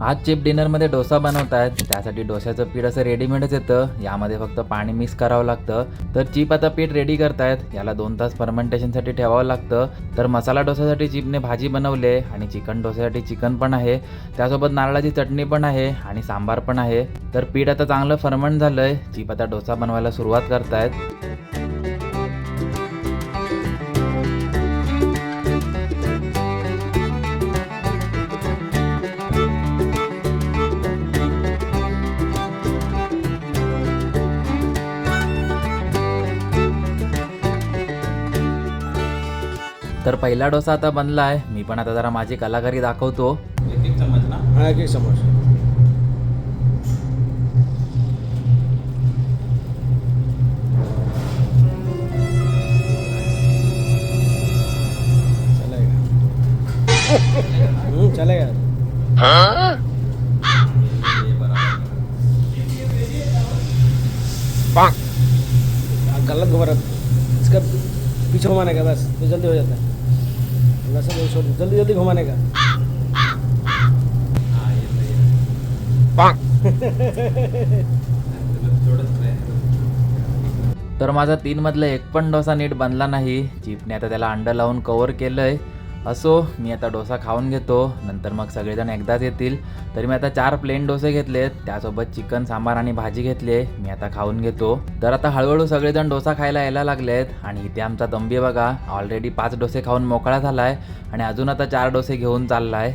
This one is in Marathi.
आज चिप डिनरमध्ये डोसा बनवत आहेत. त्यासाठी डोश्याचं पीठ असं रेडीमेडच येतं. यामध्ये फक्त पाणी मिक्स करावं लागतं. तर चिप आता पीठ रेडी करतायत. याला 2 तास फर्मेंटेशनसाठी ठेवावं लागतं. तर मसाला डोसासाठी चिपने भाजी बनवले आणि चिकन डोस्यासाठी चिकन पण आहे. त्यासोबत नारळाची चटणी पण आहे आणि सांबार पण आहे. तर पीठ आता चांगलं फर्मेंट झालंय. चिप आता डोसा बनवायला सुरुवात करतायत. तर पहिला डोसा आता बनला आहे. मी पण आता जरा माझी कलाकारी दाखवतो. एक एक चम्मच ना. हाँ एक चम्मच। चलेगा। चलेगा। गलत घुमा रहा है। इसका पीछे घुमाने का बस तो जल्दी हो जाता है। वैसे जल्दी जल्दी घुमाने का। हाँ ये सही है। थोडंच try करू. तर माझा 3 मधला एक पण डोसा नीट बनला नाही. चिपने आता त्याला अंड लावून कव्हर केलंय. असो, मी आता डोसा खाऊन घेतो. नंतर मग सगळेजण एकदाच येतील. तरी मी आता 4 प्लेन डोसे घेतलेत. त्यासोबत चिकन सांबार आणि भाजी घेतली आहे. मी आता खाऊन घेतो. तर आता हळूहळू सगळेजण डोसा खायला यायला लागलेत. आणि इथे आमचा तंबी बघा ऑलरेडी 5 डोसे खाऊन मोकळा झालाय आणि अजून आता 4 डोसे घेऊन चाललाय.